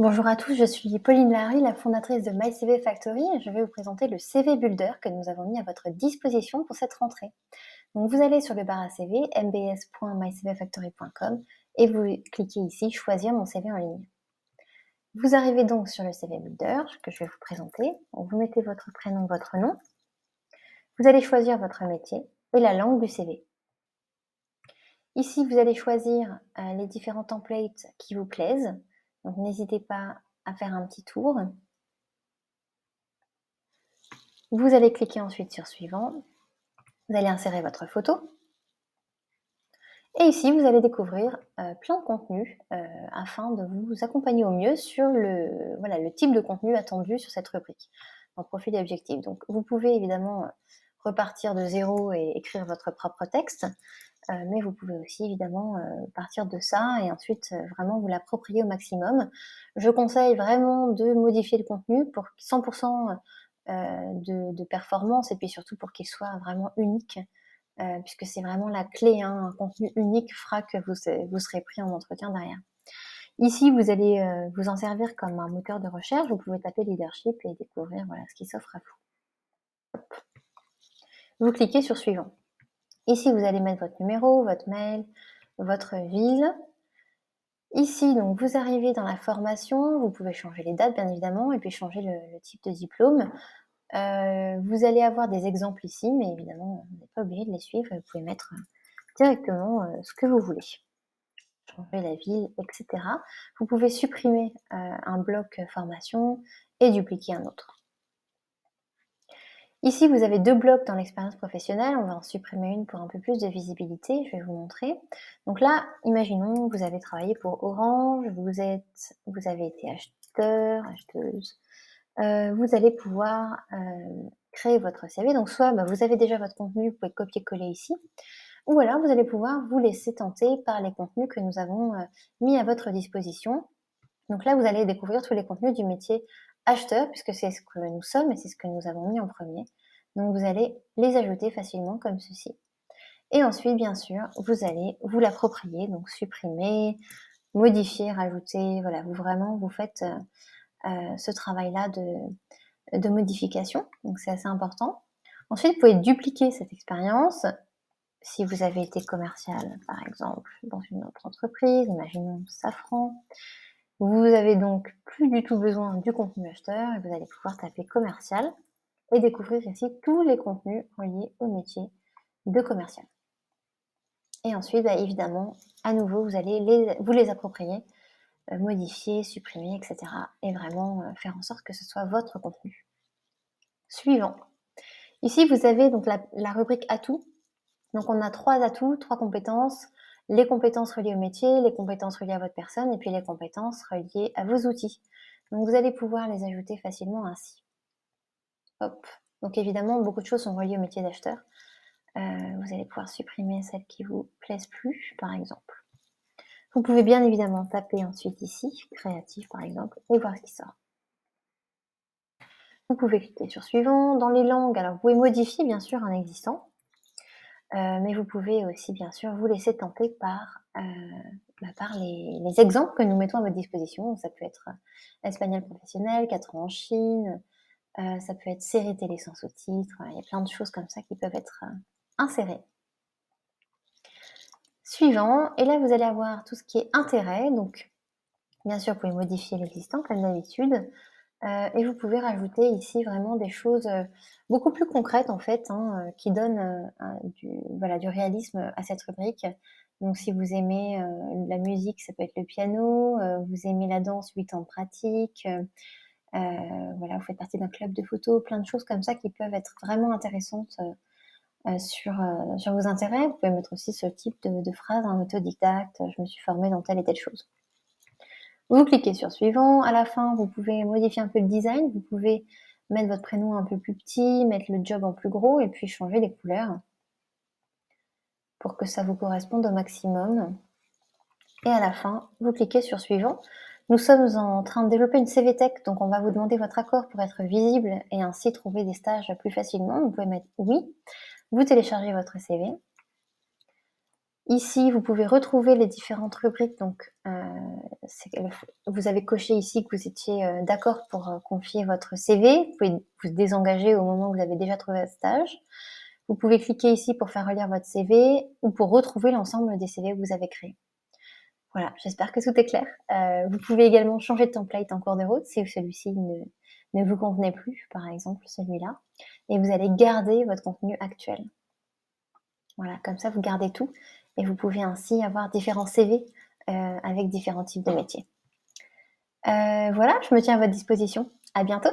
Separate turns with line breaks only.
Bonjour à tous, je suis Pauline Larry, la fondatrice de MyCV Factory et je vais vous présenter le CV Builder que nous avons mis à votre disposition pour cette rentrée. Donc vous allez sur le bar à CV, mbs.mycvfactory.com et vous cliquez ici « Choisir mon CV en ligne ». Vous arrivez donc sur le CV Builder que je vais vous présenter. Donc, vous mettez votre prénom, votre nom. Vous allez choisir votre métier et la langue du CV. Ici, vous allez choisir les différents templates qui vous plaisent. Donc n'hésitez pas à faire un petit tour. Vous allez cliquer ensuite sur Suivant. Vous allez insérer votre photo. Et ici, vous allez découvrir plein de contenus afin de vous accompagner au mieux sur le type de contenu attendu sur cette rubrique, en profil et objectif. Donc, vous pouvez évidemment repartir de zéro et écrire votre propre texte, mais vous pouvez aussi évidemment partir de ça et ensuite vraiment vous l'approprier au maximum. Je conseille vraiment de modifier le contenu pour 100% de performance et puis surtout pour qu'il soit vraiment unique, puisque c'est vraiment la clé, hein, un contenu unique fera que vous serez pris en entretien derrière. Ici, vous allez vous en servir comme un moteur de recherche, vous pouvez taper leadership et découvrir voilà, ce qui s'offre à vous. Hop. Vous cliquez sur Suivant. Ici, vous allez mettre votre numéro, votre mail, votre ville. Ici, donc, vous arrivez dans la formation, vous pouvez changer les dates, bien évidemment, et puis changer le type de diplôme. Vous allez avoir des exemples ici, mais évidemment, vous n'êtes pas obligé de les suivre, vous pouvez mettre directement ce que vous voulez. Changer la ville, etc. Vous pouvez supprimer un bloc formation et dupliquer un autre. Ici, vous avez deux blocs dans l'expérience professionnelle. On va en supprimer une pour un peu plus de visibilité. Je vais vous montrer. Donc là, imaginons que vous avez travaillé pour Orange, vous avez été acheteur, acheteuse. Vous allez pouvoir créer votre CV. Donc soit vous avez déjà votre contenu, vous pouvez copier-coller ici, ou alors vous allez pouvoir vous laisser tenter par les contenus que nous avons mis à votre disposition. Donc là, vous allez découvrir tous les contenus du métier acheteur, puisque c'est ce que nous sommes et c'est ce que nous avons mis en premier. Donc vous allez les ajouter facilement comme ceci. Et ensuite, bien sûr, vous allez vous l'approprier, donc supprimer, modifier, rajouter, voilà, vous faites ce travail-là de modification, donc c'est assez important. Ensuite, vous pouvez dupliquer cette expérience. Si vous avez été commercial, par exemple, dans une autre entreprise, imaginons Safran, vous avez donc plus du tout besoin du contenu acheteur et vous allez pouvoir taper commercial et découvrir ici tous les contenus reliés au métier de commercial. Et ensuite, évidemment, à nouveau, vous allez vous les approprier, modifier, supprimer, etc. et vraiment faire en sorte que ce soit votre contenu. Suivant. Ici, vous avez donc la rubrique atouts. Donc, on a 3 atouts, 3 compétences. Les compétences reliées au métier, les compétences reliées à votre personne et puis les compétences reliées à vos outils. Donc, vous allez pouvoir les ajouter facilement ainsi. Hop. Donc, évidemment, beaucoup de choses sont reliées au métier d'acheteur. Vous allez pouvoir supprimer celles qui vous plaisent plus, par exemple. Vous pouvez bien évidemment taper ensuite ici, créatif par exemple, et voir ce qui sort. Vous pouvez cliquer sur suivant. Dans les langues, alors vous pouvez modifier bien sûr un existant, mais vous pouvez aussi bien sûr vous laisser tenter par les exemples que nous mettons à votre disposition. Ça peut être espagnol professionnel, 4 ans en Chine, ça peut être série télé sans sous-titres, il y a plein de choses comme ça qui peuvent être insérées. Suivant, et là vous allez avoir tout ce qui est intérêt, donc bien sûr vous pouvez modifier l'existant comme d'habitude, et vous pouvez rajouter ici vraiment des choses beaucoup plus concrètes en fait, qui donnent du réalisme à cette rubrique. Donc si vous aimez la musique, ça peut être le piano, vous aimez la danse, 8 ans de pratique, voilà, vous faites partie d'un club de photo, plein de choses comme ça qui peuvent être vraiment intéressantes sur vos intérêts. Vous pouvez mettre aussi ce type de phrase, autodidacte, je me suis formée dans telle et telle chose. Vous cliquez sur suivant. À la fin, vous pouvez modifier un peu le design. Vous pouvez mettre votre prénom un peu plus petit, mettre le job en plus gros et puis changer les couleurs pour que ça vous corresponde au maximum. Et à la fin, vous cliquez sur suivant. Nous sommes en train de développer une CV Tech, donc on va vous demander votre accord pour être visible et ainsi trouver des stages plus facilement. Vous pouvez mettre oui. Vous téléchargez votre CV. Ici, vous pouvez retrouver les différentes rubriques, donc vous avez coché ici que vous étiez, d'accord pour, confier votre CV. Vous pouvez vous désengager au moment où vous avez déjà trouvé un stage. Vous pouvez cliquer ici pour faire relire votre CV ou pour retrouver l'ensemble des CV que vous avez créés. Voilà, j'espère que tout est clair. Vous pouvez également changer de template en cours de route si celui-ci ne vous convenait plus, par exemple celui-là, et vous allez garder votre contenu actuel. Voilà, comme ça vous gardez tout et vous pouvez ainsi avoir différents CV, avec différents types de métiers. Voilà, je me tiens à votre disposition. À bientôt.